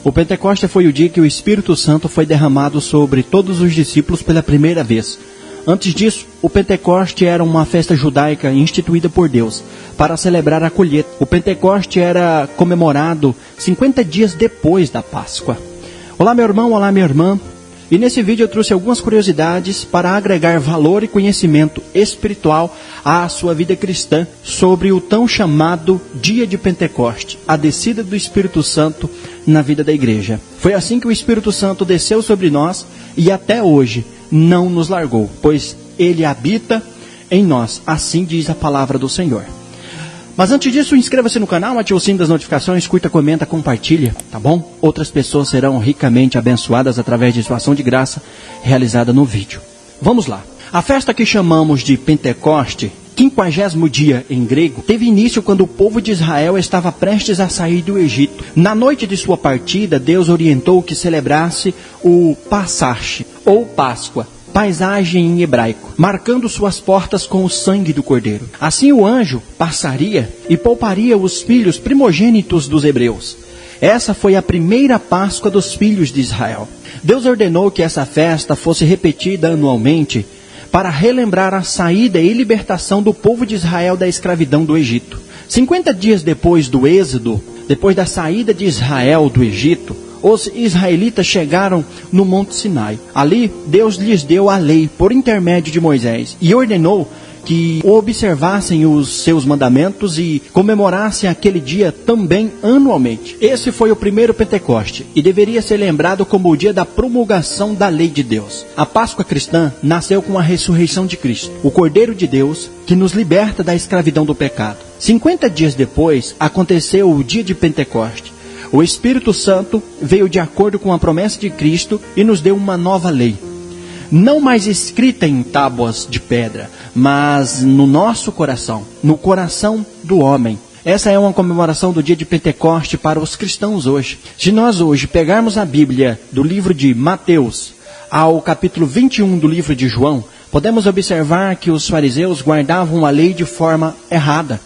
O Pentecoste foi o dia que o Espírito Santo foi derramado sobre todos os discípulos pela primeira vez. Antes disso, o Pentecoste era uma festa judaica instituída por Deus para celebrar a colheita. O Pentecoste era comemorado 50 dias depois da Páscoa. Olá, meu irmão, olá, minha irmã. E nesse vídeo eu trouxe algumas curiosidades para agregar valor e conhecimento espiritual à sua vida cristã sobre o tão chamado Dia de Pentecoste, a descida do Espírito Santo na vida da igreja. Foi assim que o Espírito Santo desceu sobre nós e até hoje não nos largou, pois Ele habita em nós, assim diz a palavra do Senhor. Mas antes disso, inscreva-se no canal, ative o sininho das notificações, curta, comenta, compartilha, tá bom? Outras pessoas serão ricamente abençoadas através de sua ação de graça realizada no vídeo. Vamos lá. A festa que chamamos de Pentecoste, 50º dia em grego, teve início quando o povo de Israel estava prestes a sair do Egito. Na noite de sua partida, Deus orientou que celebrasse o Passach, ou Páscoa, paisagem em hebraico, marcando suas portas com o sangue do cordeiro. Assim o anjo passaria e pouparia os filhos primogênitos dos hebreus. Essa foi a primeira Páscoa dos filhos de Israel. Deus ordenou que essa festa fosse repetida anualmente para relembrar a saída e libertação do povo de Israel da escravidão do Egito. 50 dias depois do Êxodo, depois da saída de Israel do Egito, os israelitas chegaram no Monte Sinai. Ali, Deus lhes deu a lei por intermédio de Moisés e ordenou que observassem os seus mandamentos e comemorassem aquele dia também anualmente. Esse foi o primeiro Pentecoste e deveria ser lembrado como o dia da promulgação da lei de Deus. A Páscoa cristã nasceu com a ressurreição de Cristo, o Cordeiro de Deus que nos liberta da escravidão do pecado. 50 dias depois, aconteceu o dia de Pentecoste. O Espírito Santo veio de acordo com a promessa de Cristo e nos deu uma nova lei. Não mais escrita em tábuas de pedra, mas no nosso coração, no coração do homem. Essa é uma comemoração do dia de Pentecoste para os cristãos hoje. Se nós hoje pegarmos a Bíblia do livro de Mateus ao capítulo 21 do livro de João, podemos observar que os fariseus guardavam a lei de forma errada.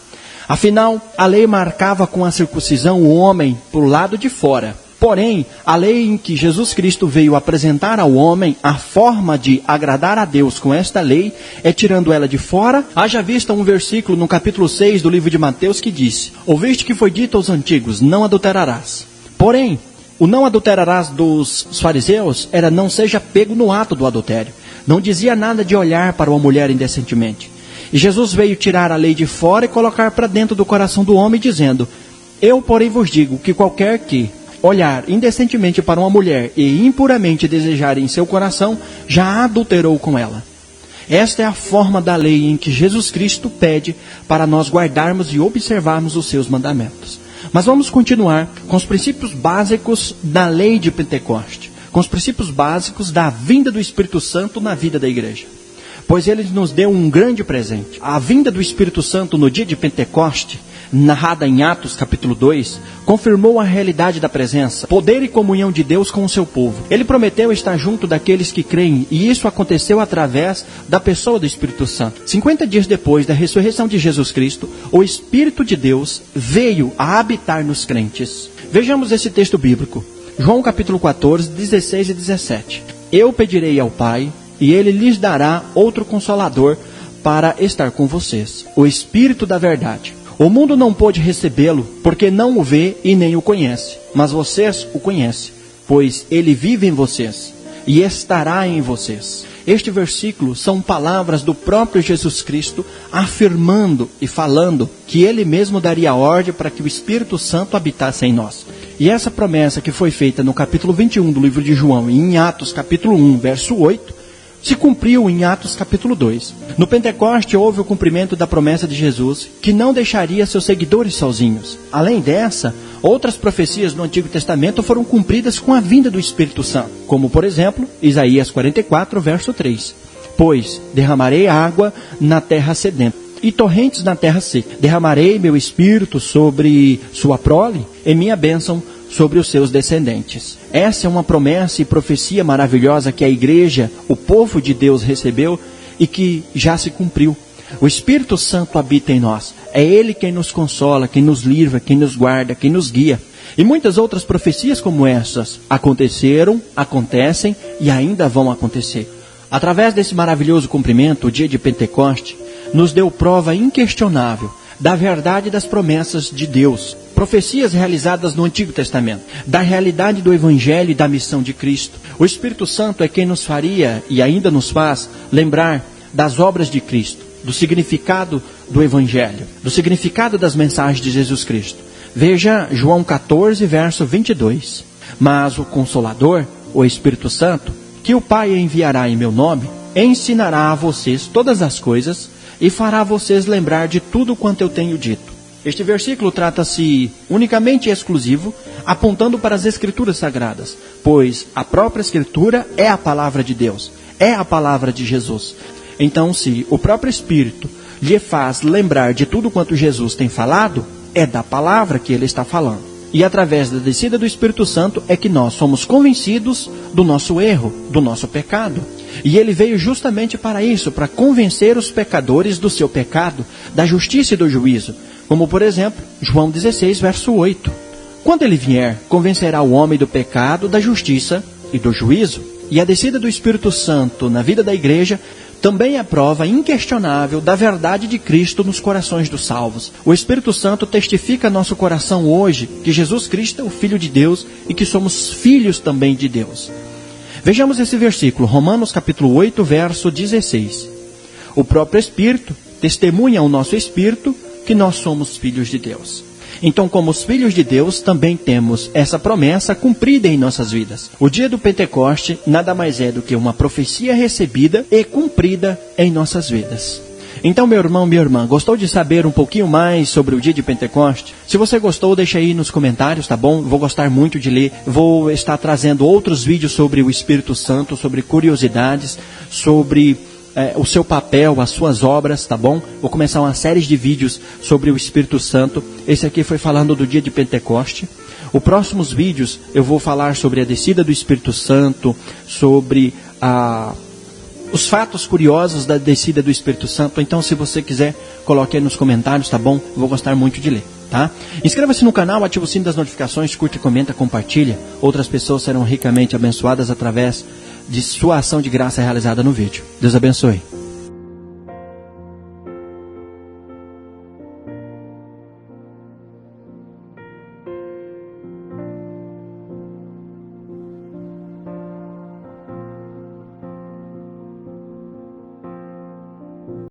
Afinal, a lei marcava com a circuncisão o homem para o lado de fora. Porém, a lei em que Jesus Cristo veio apresentar ao homem a forma de agradar a Deus com esta lei é tirando ela de fora. Haja vista um versículo no capítulo 6 do livro de Mateus que diz: ouviste que foi dito aos antigos, não adulterarás. Porém, o não adulterarás dos fariseus era não seja pego no ato do adultério. Não dizia nada de olhar para uma mulher indecentemente. E Jesus veio tirar a lei de fora e colocar para dentro do coração do homem, dizendo: eu, porém, vos digo que qualquer que olhar indecentemente para uma mulher e impuramente desejar em seu coração, já adulterou com ela. Esta é a forma da lei em que Jesus Cristo pede para nós guardarmos e observarmos os seus mandamentos. Mas vamos continuar com os princípios básicos da lei de Pentecoste, com os princípios básicos da vinda do Espírito Santo na vida da igreja. Pois ele nos deu um grande presente. A vinda do Espírito Santo no dia de Pentecoste, narrada em Atos capítulo 2, confirmou a realidade da presença, poder e comunhão de Deus com o seu povo. Ele prometeu estar junto daqueles que creem, e isso aconteceu através da pessoa do Espírito Santo. 50 dias depois da ressurreição de Jesus Cristo, o Espírito de Deus veio a habitar nos crentes. Vejamos esse texto bíblico. João capítulo 14, 16 e 17. Eu pedirei ao Pai, e Ele lhes dará outro Consolador para estar com vocês, o Espírito da verdade. O mundo não pôde recebê-lo, porque não o vê e nem o conhece. Mas vocês o conhecem, pois Ele vive em vocês e estará em vocês. Este versículo são palavras do próprio Jesus Cristo afirmando e falando que Ele mesmo daria ordem para que o Espírito Santo habitasse em nós. E essa promessa que foi feita no capítulo 21 do livro de João e em Atos capítulo 1, verso 8, se cumpriu em Atos capítulo 2. No Pentecoste houve o cumprimento da promessa de Jesus, que não deixaria seus seguidores sozinhos. Além dessa, outras profecias do Antigo Testamento foram cumpridas com a vinda do Espírito Santo, como por exemplo, Isaías 44, verso 3. Pois derramarei água na terra sedenta e torrentes na terra seca. Derramarei meu espírito sobre sua prole e minha bênção sobre os seus descendentes. Essa é uma promessa e profecia maravilhosa que a igreja, o povo de Deus, recebeu e que já se cumpriu. O Espírito Santo habita em nós. É Ele quem nos consola, quem nos livra, quem nos guarda, quem nos guia. E muitas outras profecias como essas aconteceram, acontecem e ainda vão acontecer. Através desse maravilhoso cumprimento, o dia de Pentecoste nos deu prova inquestionável da verdade das promessas de Deus, profecias realizadas no Antigo Testamento, da realidade do Evangelho e da missão de Cristo. O Espírito Santo é quem nos faria e ainda nos faz lembrar das obras de Cristo, do significado do Evangelho, do significado das mensagens de Jesus Cristo. Veja João 14, verso 22. Mas o Consolador, o Espírito Santo, que o Pai enviará em meu nome, ensinará a vocês todas as coisas e fará vocês lembrar de tudo quanto eu tenho dito. Este versículo trata-se unicamente e exclusivo, apontando para as Escrituras Sagradas, pois a própria Escritura é a palavra de Deus, é a palavra de Jesus. Então, se o próprio Espírito lhe faz lembrar de tudo quanto Jesus tem falado, é da palavra que ele está falando. E através da descida do Espírito Santo é que nós somos convencidos do nosso erro, do nosso pecado. E ele veio justamente para isso, para convencer os pecadores do seu pecado, da justiça e do juízo. Como, por exemplo, João 16, verso 8. Quando ele vier, convencerá o homem do pecado, da justiça e do juízo. E a descida do Espírito Santo na vida da igreja também é prova inquestionável da verdade de Cristo nos corações dos salvos. O Espírito Santo testifica nosso coração hoje que Jesus Cristo é o Filho de Deus e que somos filhos também de Deus. Vejamos esse versículo, Romanos capítulo 8, verso 16. O próprio Espírito testemunha ao nosso Espírito que nós somos filhos de Deus. Então, como os filhos de Deus, também temos essa promessa cumprida em nossas vidas. O dia do Pentecoste nada mais é do que uma profecia recebida e cumprida em nossas vidas. Então, meu irmão, minha irmã, gostou de saber um pouquinho mais sobre o dia de Pentecoste? Se você gostou, deixa aí nos comentários, tá bom? Vou gostar muito de ler. Vou estar trazendo outros vídeos sobre o Espírito Santo, sobre curiosidades, sobre o seu papel, as suas obras, tá bom? Vou começar uma série de vídeos sobre o Espírito Santo. Esse aqui foi falando do dia de Pentecoste. Os próximos vídeos eu vou falar sobre a descida do Espírito Santo, sobre os fatos curiosos da descida do Espírito Santo. Então, se você quiser, coloque aí nos comentários, tá bom? Eu vou gostar muito de ler, tá? Inscreva-se no canal, ative o sino das notificações, curte, comenta, compartilha. Outras pessoas serão ricamente abençoadas através de sua ação de graça realizada no vídeo. Deus abençoe.